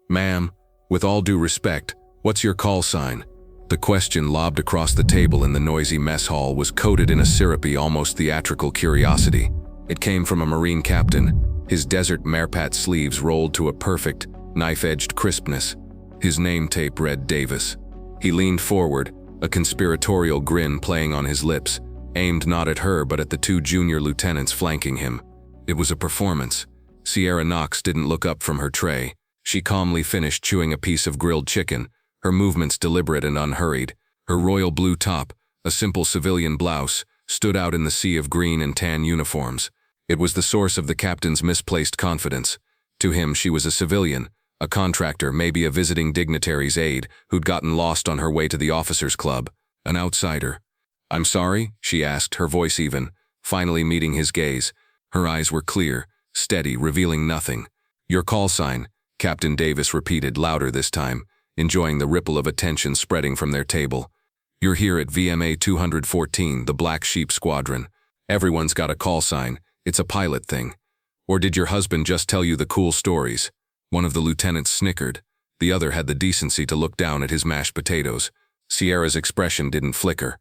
"Ma'am, with all due respect, what's your call sign?" The question lobbed across the table in the noisy mess hall was coated in a syrupy, almost theatrical curiosity. It came from a Marine captain, his desert Merpat sleeves rolled to a perfect, knife-edged crispness. His name tape read Davis. He leaned forward, a conspiratorial grin playing on his lips, aimed not at her but at the two junior lieutenants flanking him. It was a performance. Sierra Knox didn't look up from her tray. She calmly finished chewing a piece of grilled chicken, her movements deliberate and unhurried. Her royal blue top, a simple civilian blouse, stood out in the sea of green and tan uniforms. It was the source of the captain's misplaced confidence. To him, she was a civilian, a contractor, maybe a visiting dignitary's aide who'd gotten lost on her way to the officers' club, an outsider. "I'm sorry?" she asked, her voice even, finally meeting his gaze. Her eyes were clear, steady, revealing nothing. "Your call sign," Captain Davis repeated, louder this time, enjoying the ripple of attention spreading from their table. "You're here at VMA 214, the Black Sheep Squadron. Everyone's got a call sign. It's a pilot thing. Or did your husband just tell you the cool stories?" One of the lieutenants snickered. The other had the decency to look down at his mashed potatoes. Sierra's expression didn't flicker.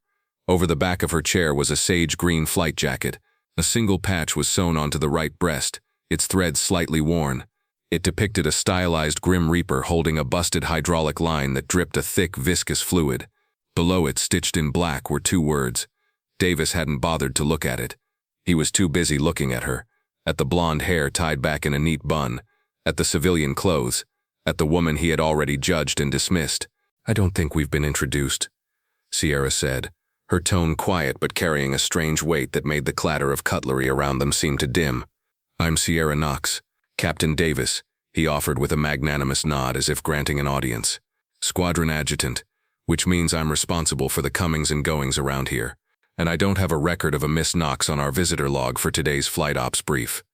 Over the back of her chair was a sage green flight jacket. A single patch was sewn onto the right breast, its threads slightly worn. It depicted a stylized Grim Reaper holding a busted hydraulic line that dripped a thick, viscous fluid. Below it, stitched in black, were two words. Davis hadn't bothered to look at it. He was too busy looking at her, at the blonde hair tied back in a neat bun, at the civilian clothes, at the woman he had already judged and dismissed. "I don't think we've been introduced," Sierra said, her tone quiet but carrying a strange weight that made the clatter of cutlery around them seem to dim. "I'm Sierra Knox. Captain Davis," he offered with a magnanimous nod as if granting an audience. "Squadron adjutant, which means I'm responsible for the comings and goings around here. And I don't have a record of a Miss Knox on our visitor log for today's flight ops brief."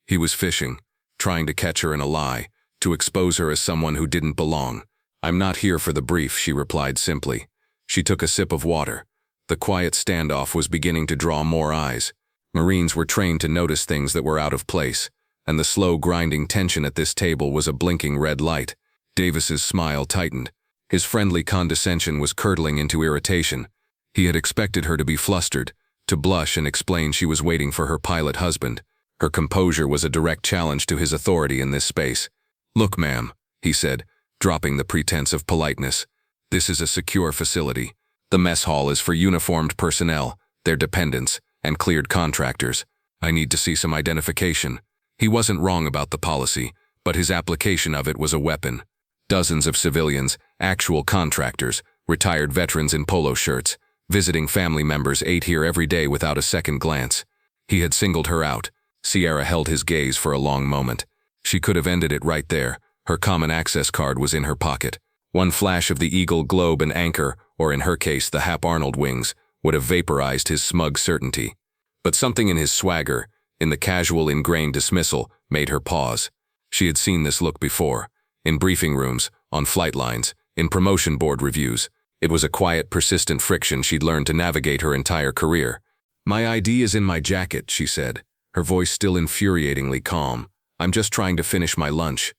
He was fishing, trying to catch her in a lie, to expose her as someone who didn't belong. "I'm not here for the brief," she replied simply. She took a sip of water. The quiet standoff was beginning to draw more eyes. Marines were trained to notice things that were out of place, and the slow grinding tension at this table was a blinking red light. Davis's smile tightened. His friendly condescension was curdling into irritation. He had expected her to be flustered, to blush and explain she was waiting for her pilot husband. Her composure was a direct challenge to his authority in this space. "Look, ma'am," he said, dropping the pretense of politeness. "This is a secure facility. The mess hall is for uniformed personnel, their dependents, and cleared contractors. I need to see some identification." He wasn't wrong about the policy, but his application of it was a weapon. Dozens of civilians, actual contractors, retired veterans in polo shirts, visiting family members ate here every day without a second glance. He had singled her out. Sierra held his gaze for a long moment. She could have ended it right there. Her common access card was in her pocket. One flash of the Eagle globe and anchor, or in her case the Hap Arnold wings, would have vaporized his smug certainty. But something in his swagger, in the casual ingrained dismissal, made her pause. She had seen this look before. In briefing rooms, on flight lines, in promotion board reviews. It was a quiet, persistent friction she'd learned to navigate her entire career. "My ID is in my jacket," she said, her voice still infuriatingly calm. "I'm just trying to finish my lunch."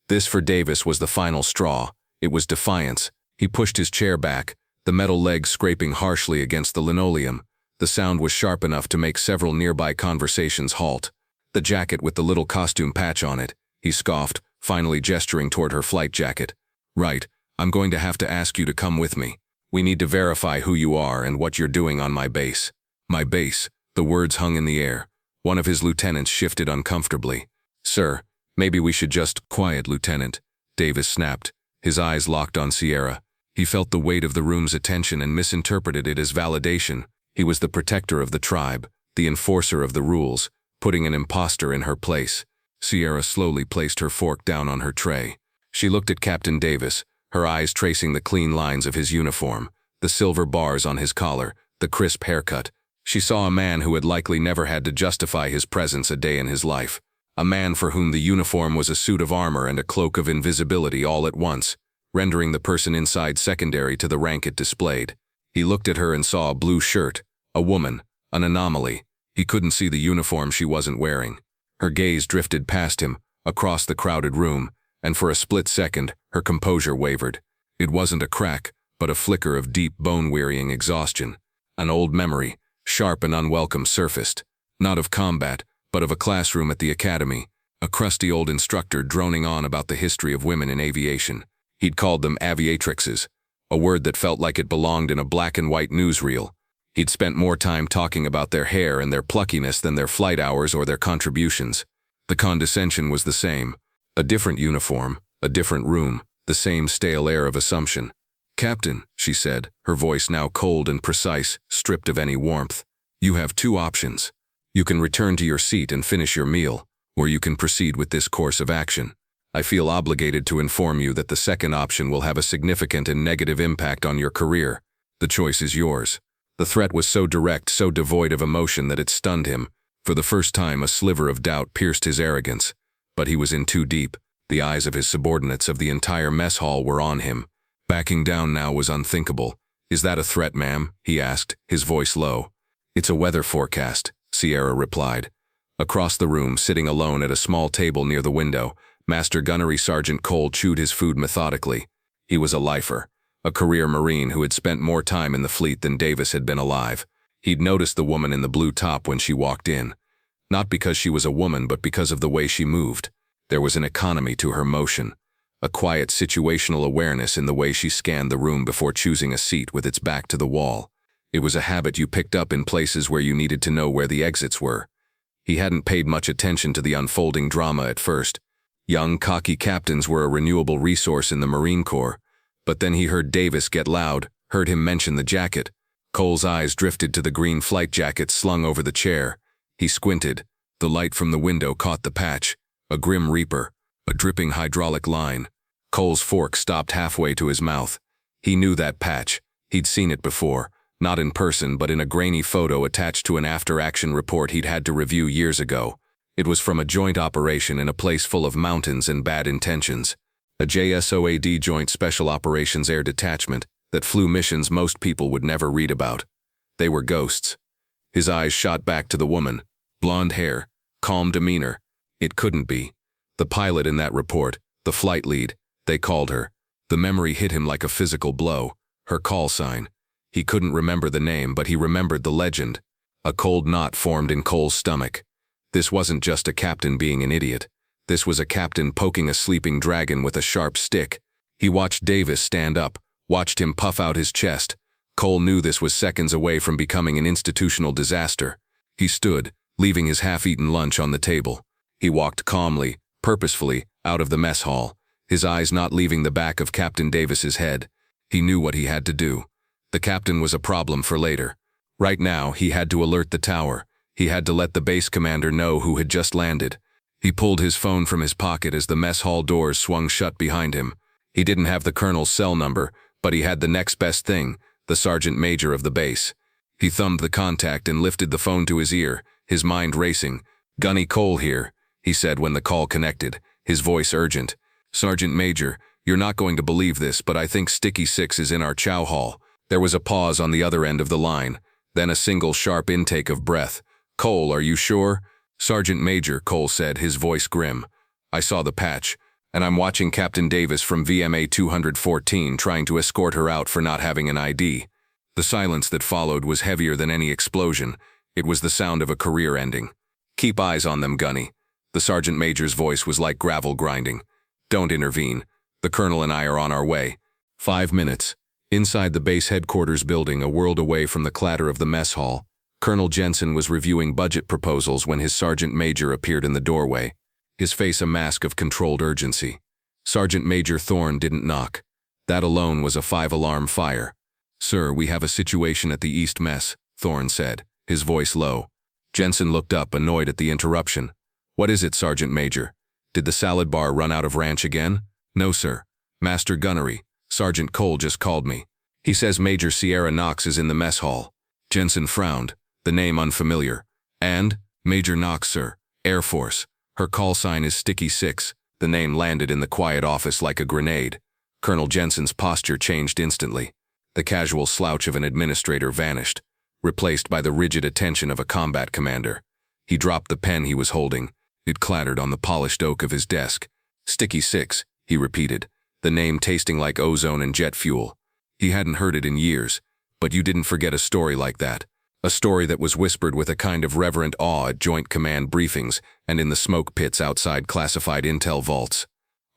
This for Davis was the final straw. It was defiance. He pushed his chair back, the metal legs scraping harshly against the linoleum. The sound was sharp enough to make several nearby conversations halt. "The jacket with the little costume patch on it," he scoffed, finally gesturing toward her flight jacket. "Right, I'm going to have to ask you to come with me. We need to verify who you are and what you're doing on my base." "My base," the words hung in the air. One of his lieutenants shifted uncomfortably. "Sir, maybe we should just—" "Quiet, Lieutenant," Davis snapped, his eyes locked on Sierra. He felt the weight of the room's attention and misinterpreted it as validation. He was the protector of the tribe, the enforcer of the rules, putting an imposter in her place. Sierra slowly placed her fork down on her tray. She looked at Captain Davis, her eyes tracing the clean lines of his uniform, the silver bars on his collar, the crisp haircut. She saw a man who had likely never had to justify his presence a day in his life. A man for whom the uniform was a suit of armor and a cloak of invisibility all at once, rendering the person inside secondary to the rank it displayed. He looked at her and saw a blue shirt, a woman, an anomaly. He couldn't see the uniform she wasn't wearing. Her gaze drifted past him, across the crowded room, and for a split second, her composure wavered. It wasn't a crack, but a flicker of deep, bone-wearying exhaustion. An old memory, sharp and unwelcome, surfaced, not of combat, but of a classroom at the academy, a crusty old instructor droning on about the history of women in aviation. He'd called them aviatrixes, a word that felt like it belonged in a black-and-white newsreel. He'd spent more time talking about their hair and their pluckiness than their flight hours or their contributions. The condescension was the same. A different uniform, a different room, the same stale air of assumption. "Captain," she said, her voice now cold and precise, stripped of any warmth. "You have two options. You can return to your seat and finish your meal, or you can proceed with this course of action. I feel obligated to inform you that the second option will have a significant and negative impact on your career. The choice is yours." The threat was so direct, so devoid of emotion that it stunned him. For the first time, a sliver of doubt pierced his arrogance. But he was in too deep. The eyes of his subordinates, of the entire mess hall, were on him. Backing down now was unthinkable. "Is that a threat, ma'am?" he asked, his voice low. "It's a weather forecast," Sierra replied. Across the room, sitting alone at a small table near the window, Master Gunnery Sergeant Cole chewed his food methodically. He was a lifer, a career Marine who had spent more time in the fleet than Davis had been alive. He'd noticed the woman in the blue top when she walked in. Not because she was a woman, but because of the way she moved. There was an economy to her motion, a quiet situational awareness in the way she scanned the room before choosing a seat with its back to the wall. It was a habit you picked up in places where you needed to know where the exits were. He hadn't paid much attention to the unfolding drama at first. Young, cocky captains were a renewable resource in the Marine Corps. But then he heard Davis get loud, heard him mention the jacket. Cole's eyes drifted to the green flight jacket slung over the chair. He squinted. The light from the window caught the patch. A Grim Reaper, a dripping hydraulic line. Cole's fork stopped halfway to his mouth. He knew that patch. He'd seen it before, not in person but in a grainy photo attached to an after-action report he'd had to review years ago. It was from a joint operation in a place full of mountains and bad intentions. A JSOAD Joint Special Operations Air Detachment that flew missions most people would never read about. They were ghosts. His eyes shot back to the woman. Blonde hair, calm demeanor. It couldn't be. The pilot in that report, the flight lead, they called her. The memory hit him like a physical blow. Her call sign. He couldn't remember the name, but he remembered the legend. A cold knot formed in Cole's stomach. This wasn't just a captain being an idiot. This was a captain poking a sleeping dragon with a sharp stick. He watched Davis stand up, watched him puff out his chest. Cole knew this was seconds away from becoming an institutional disaster. He stood, leaving his half-eaten lunch on the table. He walked calmly, purposefully, out of the mess hall, his eyes not leaving the back of Captain Davis's head. He knew what he had to do. The captain was a problem for later. Right now, he had to alert the tower. He had to let the base commander know who had just landed. He pulled his phone from his pocket as the mess hall doors swung shut behind him. He didn't have the colonel's cell number, but he had the next best thing, the sergeant major of the base. He thumbed the contact and lifted the phone to his ear, his mind racing. "Gunny Cole here," he said when the call connected, his voice urgent. "Sergeant Major, you're not going to believe this, but I think Sticky 6 is in our chow hall." There was a pause on the other end of the line, then a single sharp intake of breath. "Cole, are you sure?" "Sergeant Major," Cole said, his voice grim. "I saw the patch, and I'm watching Captain Davis from VMA 214 trying to escort her out for not having an ID." The silence that followed was heavier than any explosion. It was the sound of a career ending. "Keep eyes on them, Gunny." The sergeant major's voice was like gravel grinding. "Don't intervene. The colonel and I are on our way." 5 minutes. Inside the base headquarters building, a world away from the clatter of the mess hall, Colonel Jensen was reviewing budget proposals when his sergeant major appeared in the doorway, his face a mask of controlled urgency. Sergeant Major Thorne didn't knock. That alone was a 5-alarm fire. "Sir, we have a situation at the East Mess," Thorne said, his voice low. Jensen looked up, annoyed at the interruption. "What is it, Sergeant Major? Did the salad bar run out of ranch again?" "No, sir. Master Gunnery, Sergeant Cole just called me. He says Major Sierra Knox is in the mess hall." Jensen frowned, the name unfamiliar. "And?" "Major Knox, sir. Air Force. Her call sign is Sticky 6. The name landed in the quiet office like a grenade. Colonel Jensen's posture changed instantly. The casual slouch of an administrator vanished, replaced by the rigid attention of a combat commander. He dropped the pen he was holding. It clattered on the polished oak of his desk. "Sticky 6, he repeated, the name tasting like ozone and jet fuel. He hadn't heard it in years, but you didn't forget a story like that. A story that was whispered with a kind of reverent awe at Joint Command briefings and in the smoke pits outside classified intel vaults.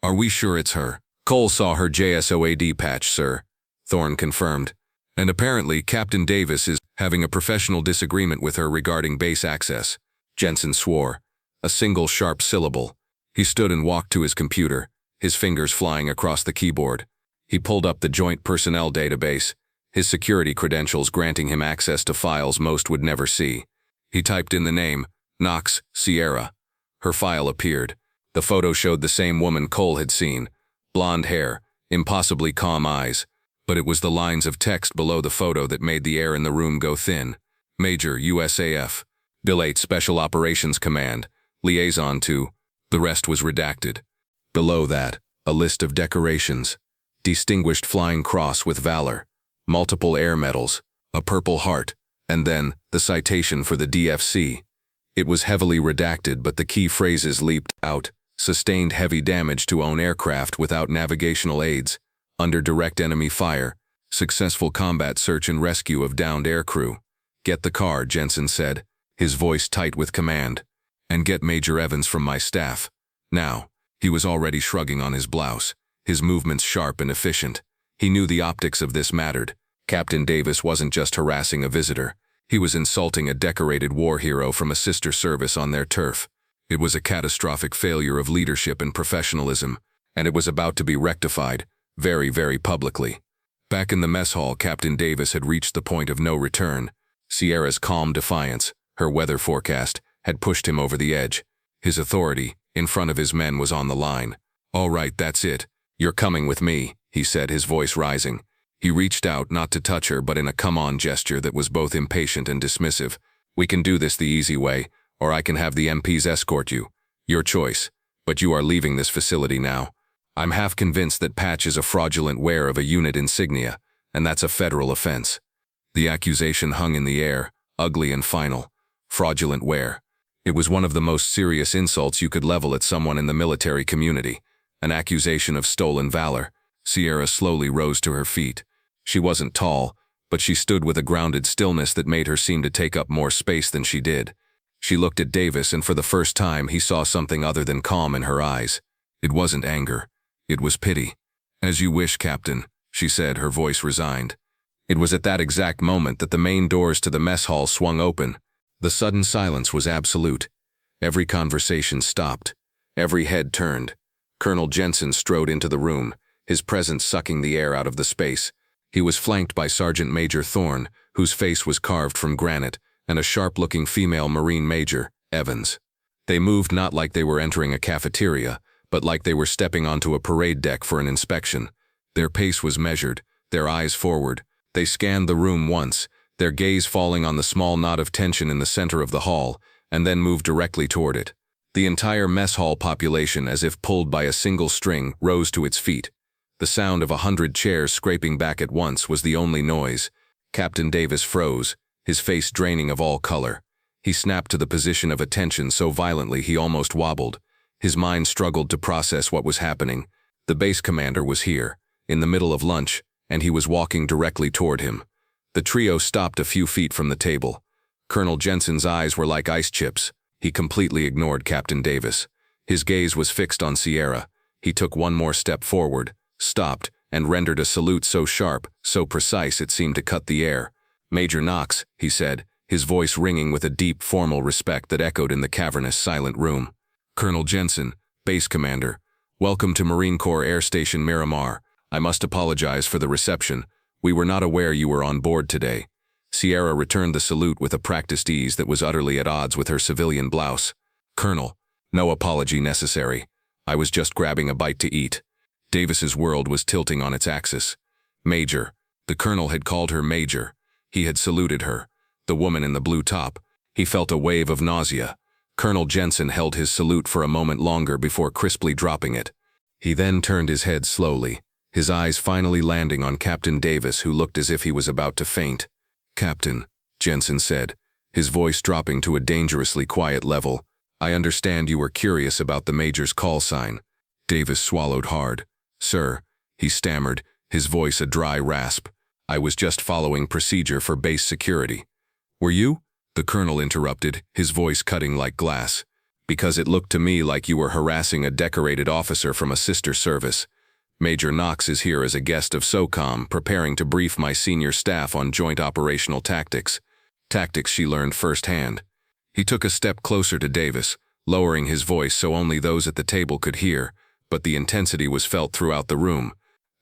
Are we sure it's her? Cole saw her JSOAD patch, sir, Thorne confirmed. And apparently Captain Davis is having a professional disagreement with her regarding base access. Jensen swore. A single sharp syllable. He stood and walked to his computer, his fingers flying across the keyboard. He pulled up the Joint Personnel database, his security credentials granting him access to files most would never see. He typed in the name, Knox Sierra. Her file appeared. The photo showed the same woman Cole had seen. Blonde hair, impossibly calm eyes. But it was the lines of text below the photo that made the air in the room go thin. Major, USAF. Bill 8 Special Operations Command. Liaison to. The rest was redacted. Below that, a list of decorations. Distinguished Flying Cross with Valor. Multiple air medals. A Purple Heart. And then, the citation for the DFC. It was heavily redacted, but the key phrases leaped out. Sustained heavy damage to own aircraft without navigational aids. Under direct enemy fire. Successful combat search and rescue of downed aircrew. Get the car, Jensen said, his voice tight with command. And get Major Evans from my staff. Now. He was already shrugging on his blouse, his movements sharp and efficient. He knew the optics of this mattered. Captain Davis wasn't just harassing a visitor. He was insulting a decorated war hero from a sister service on their turf. It was a catastrophic failure of leadership and professionalism, and it was about to be rectified, very, very publicly. Back in the mess hall, Captain Davis had reached the point of no return. Sierra's calm defiance, her weather forecast, had pushed him over the edge. His authority, in front of his men, was on the line. All right, that's it. You're coming with me, he said, his voice rising. He reached out, not to touch her, but in a come-on gesture that was both impatient and dismissive. We can do this the easy way, or I can have the MPs escort you. Your choice. But you are leaving this facility now. I'm half convinced that Patch is a fraudulent wearer of a unit insignia, and that's a federal offense. The accusation hung in the air, ugly and final. Fraudulent wear. It was one of the most serious insults you could level at someone in the military community. An accusation of stolen valor. Sierra slowly rose to her feet. She wasn't tall, but she stood with a grounded stillness that made her seem to take up more space than she did. She looked at Davis, and for the first time he saw something other than calm in her eyes. It wasn't anger. It was pity. As you wish, Captain, she said, her voice resigned. It was at that exact moment that the main doors to the mess hall swung open. The sudden silence was absolute. Every conversation stopped. Every head turned. Colonel Jensen strode into the room, his presence sucking the air out of the space. He was flanked by Sergeant Major Thorne, whose face was carved from granite, and a sharp-looking female Marine Major, Evans. They moved not like they were entering a cafeteria, but like they were stepping onto a parade deck for an inspection. Their pace was measured, their eyes forward. They scanned the room once, their gaze falling on the small knot of tension in the center of the hall, and then moved directly toward it. The entire mess hall population, as if pulled by a single string, rose to its feet. The sound of 100 chairs scraping back at once was the only noise. Captain Davis froze, his face draining of all color. He snapped to the position of attention so violently he almost wobbled. His mind struggled to process what was happening. The base commander was here, in the middle of lunch, and he was walking directly toward him. The trio stopped a few feet from the table. Colonel Jensen's eyes were like ice chips. He completely ignored Captain Davis. His gaze was fixed on Sierra. He took one more step forward, stopped, and rendered a salute so sharp, so precise it seemed to cut the air. Major Knox, he said, his voice ringing with a deep, formal respect that echoed in the cavernous, silent room. Colonel Jensen, base commander, welcome to Marine Corps Air Station Miramar. I must apologize for the reception. We were not aware you were on board today. Sierra returned the salute with a practiced ease that was utterly at odds with her civilian blouse. Colonel, no apology necessary. I was just grabbing a bite to eat. Davis's world was tilting on its axis. Major. The colonel had called her Major. He had saluted her. The woman in the blue top. He felt a wave of nausea. Colonel Jensen held his salute for a moment longer before crisply dropping it. He then turned his head slowly, his eyes finally landing on Captain Davis, who looked as if he was about to faint. Captain, Jensen said, his voice dropping to a dangerously quiet level, I understand you were curious about the Major's call sign. Davis swallowed hard. "Sir," he stammered, his voice a dry rasp. "I was just following procedure for base security." "Were you?" the colonel interrupted, his voice cutting like glass. "Because it looked to me like you were harassing a decorated officer from a sister service. Major Knox is here as a guest of SOCOM, preparing to brief my senior staff on joint operational tactics. Tactics she learned firsthand." He took a step closer to Davis, lowering his voice so only those at the table could hear, but the intensity was felt throughout the room.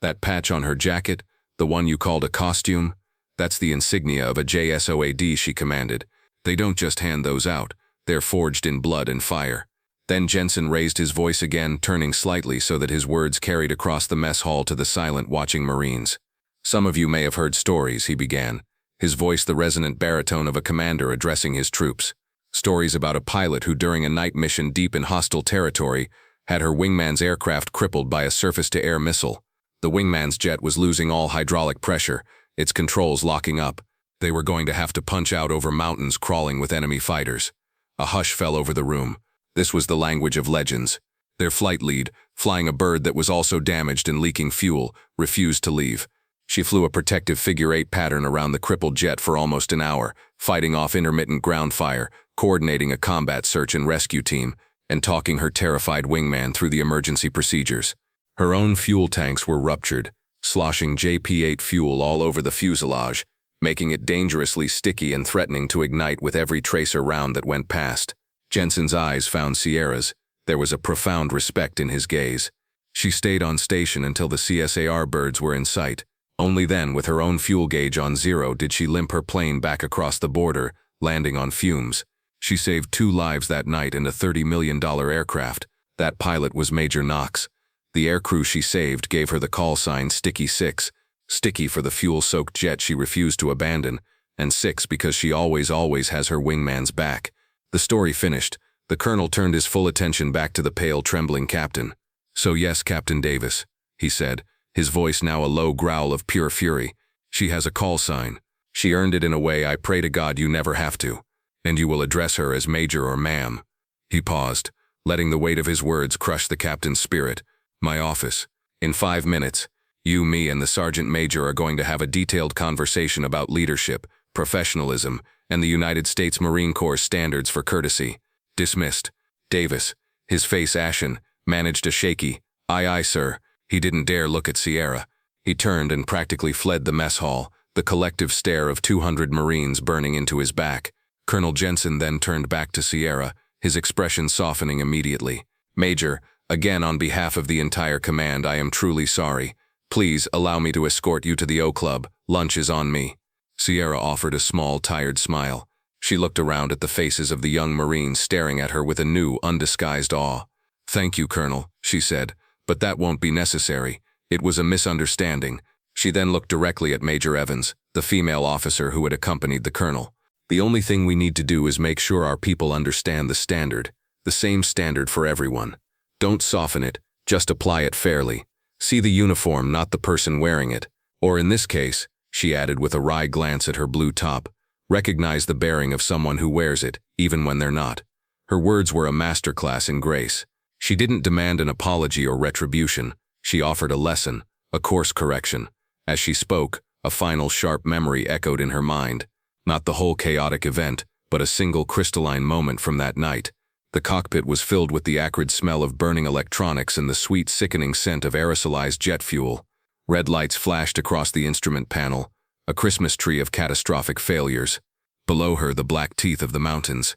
"That patch on her jacket, the one you called a costume, that's the insignia of a JSOAD," she commanded. "They don't just hand those out, they're forged in blood and fire." Then Jensen raised his voice again, turning slightly so that his words carried across the mess hall to the silent watching Marines. "Some of you may have heard stories," he began, his voice the resonant baritone of a commander addressing his troops. "Stories about a pilot who during a night mission deep in hostile territory had her wingman's aircraft crippled by a surface-to-air missile. The wingman's jet was losing all hydraulic pressure, its controls locking up. They were going to have to punch out over mountains crawling with enemy fighters." A hush fell over the room. This was the language of legends. Their flight lead, flying a bird that was also damaged and leaking fuel, refused to leave. She flew a protective figure-8 pattern around the crippled jet for almost an hour, fighting off intermittent ground fire, coordinating a combat search and rescue team, and talking her terrified wingman through the emergency procedures. Her own fuel tanks were ruptured, sloshing JP-8 fuel all over the fuselage, making it dangerously sticky and threatening to ignite with every tracer round that went past. Jensen's eyes found Sierra's. There was a profound respect in his gaze. She stayed on station until the CSAR birds were in sight. Only then, with her own fuel gauge on 0, did she limp her plane back across the border, landing on fumes. She saved 2 lives that night in a $30 million aircraft. That pilot was Major Knox. The aircrew she saved gave her the call sign Sticky 6. Sticky for the fuel-soaked jet she refused to abandon, and 6 because she always has her wingman's back. The story finished, the colonel turned his full attention back to the pale, trembling captain. "So yes, Captain Davis," he said, his voice now a low growl of pure fury. "She has a call sign. She earned it in a way I pray to God you never have to. And you will address her as Major or Ma'am." He paused, letting the weight of his words crush the captain's spirit. "My office. In 5 minutes, you, me, and the Sergeant Major are going to have a detailed conversation about leadership, professionalism, and the United States Marine Corps standards for courtesy." Dismissed. Davis, his face ashen, managed a shaky, "Aye, aye, sir." He didn't dare look at Sierra. He turned and practically fled the mess hall, the collective stare of 200 Marines burning into his back. Colonel Jensen then turned back to Sierra, his expression softening immediately. "Major, again on behalf of the entire command, I am truly sorry. Please allow me to escort you to the O Club. Lunch is on me." Sierra offered a small, tired smile. She looked around at the faces of the young Marines staring at her with a new, undisguised awe. "Thank you, Colonel," she said, "but that won't be necessary. It was a misunderstanding." She then looked directly at Major Evans, the female officer who had accompanied the colonel. "The only thing we need to do is make sure our people understand the standard, the same standard for everyone. Don't soften it, just apply it fairly. See the uniform, not the person wearing it. Or in this case," she added with a wry glance at her blue top, "recognize the bearing of someone who wears it, even when they're not." Her words were a masterclass in grace. She didn't demand an apology or retribution. She offered a lesson, a course correction. As she spoke, a final sharp memory echoed in her mind. Not the whole chaotic event, but a single crystalline moment from that night. The cockpit was filled with the acrid smell of burning electronics and the sweet, sickening scent of aerosolized jet fuel. Red lights flashed across the instrument panel, a Christmas tree of catastrophic failures. Below her, the black teeth of the mountains.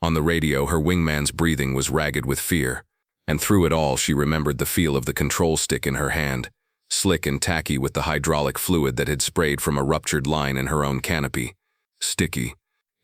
On the radio, her wingman's breathing was ragged with fear. And through it all, she remembered the feel of the control stick in her hand, slick and tacky with the hydraulic fluid that had sprayed from a ruptured line in her own canopy. Sticky.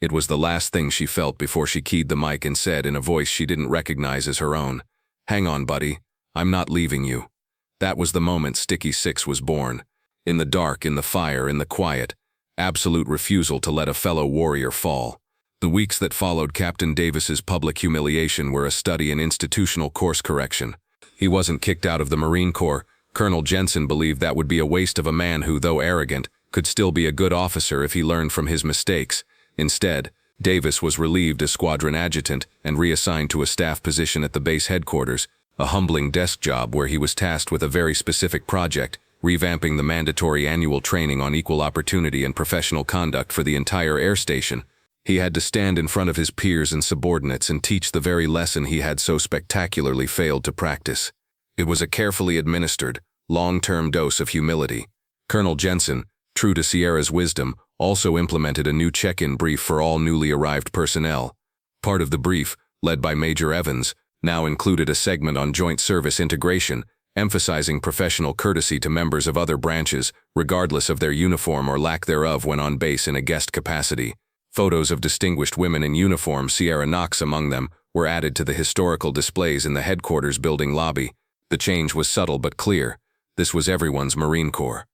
It was the last thing she felt before she keyed the mic and said in a voice she didn't recognize as her own, "Hang on, buddy. I'm not leaving you." That was the moment Sticky 6 was born. In the dark, in the fire, in the quiet. Absolute refusal to let a fellow warrior fall. The weeks that followed Captain Davis's public humiliation were a study in institutional course correction. He wasn't kicked out of the Marine Corps. Colonel Jensen believed that would be a waste of a man who, though arrogant, could still be a good officer if he learned from his mistakes. Instead, Davis was relieved as squadron adjutant and reassigned to a staff position at the base headquarters, a humbling desk job where he was tasked with a very specific project, revamping the mandatory annual training on equal opportunity and professional conduct for the entire air station. He had to stand in front of his peers and subordinates and teach the very lesson he had so spectacularly failed to practice. It was a carefully administered, long-term dose of humility. Colonel Jensen, true to Sierra's wisdom, also implemented a new check-in brief for all newly arrived personnel. Part of the brief, led by Major Evans, now included a segment on joint service integration, emphasizing professional courtesy to members of other branches, regardless of their uniform or lack thereof when on base in a guest capacity. Photos of distinguished women in uniform, Sierra Knox among them, were added to the historical displays in the headquarters building lobby. The change was subtle but clear. This was everyone's Marine Corps.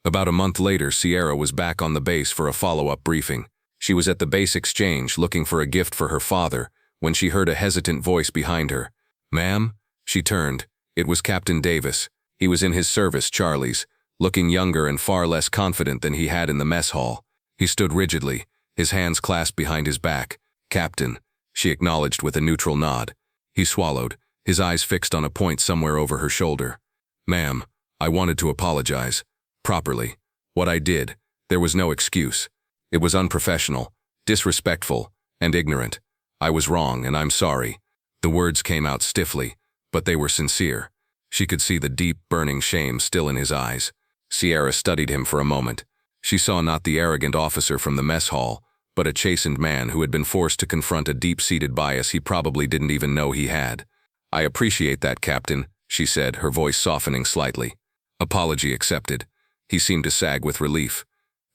About a month later, Sierra was back on the base for a follow-up briefing. She was at the base exchange looking for a gift for her father when she heard a hesitant voice behind her. "Ma'am?" She turned. It was Captain Davis. He was in his service, Charlie's, looking younger and far less confident than he had in the mess hall. He stood rigidly, his hands clasped behind his back. "Captain," she acknowledged with a neutral nod. He swallowed, his eyes fixed on a point somewhere over her shoulder. "Ma'am, I wanted to apologize. Properly. What I did, there was no excuse. It was unprofessional, disrespectful, and ignorant. I was wrong, and I'm sorry." The words came out stiffly, but they were sincere. She could see the deep, burning shame still in his eyes. Sierra studied him for a moment. She saw not the arrogant officer from the mess hall, but a chastened man who had been forced to confront a deep-seated bias he probably didn't even know he had. "I appreciate that, Captain," she said, her voice softening slightly. Apology accepted. He seemed to sag with relief.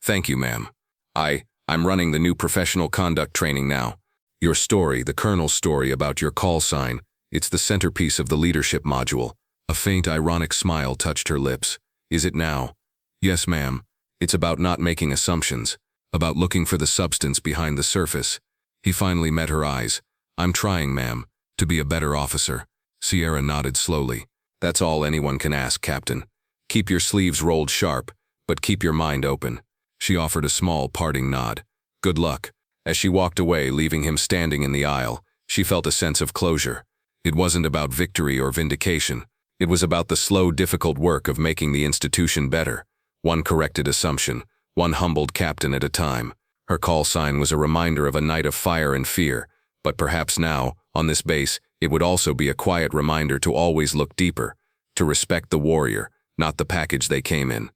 "Thank you, ma'am. I'm running the new professional conduct training now. Your story, the Colonel's story about your call sign, it's the centerpiece of the leadership module." A faint, ironic smile touched her lips. "Is it now?" "Yes, ma'am. It's about not making assumptions, about looking for the substance behind the surface." He finally met her eyes. "I'm trying, ma'am, to be a better officer." Sierra nodded slowly. "That's all anyone can ask, Captain. Keep your sleeves rolled sharp, but keep your mind open." She offered a small parting nod. "Good luck." As she walked away, leaving him standing in the aisle, she felt a sense of closure. It wasn't about victory or vindication. It was about the slow, difficult work of making the institution better. One corrected assumption, one humbled captain at a time. Her call sign was a reminder of a night of fire and fear, but perhaps now, on this base, it would also be a quiet reminder to always look deeper, to respect the warrior, not the package they came in.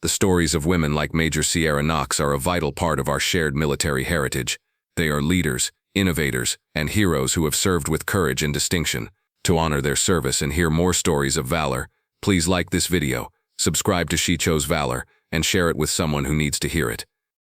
The stories of women like Major Sierra Knox are a vital part of our shared military heritage. They are leaders, innovators, and heroes who have served with courage and distinction. To honor their service and hear more stories of valor, please like this video, subscribe to She Chose Valor, and share it with someone who needs to hear it.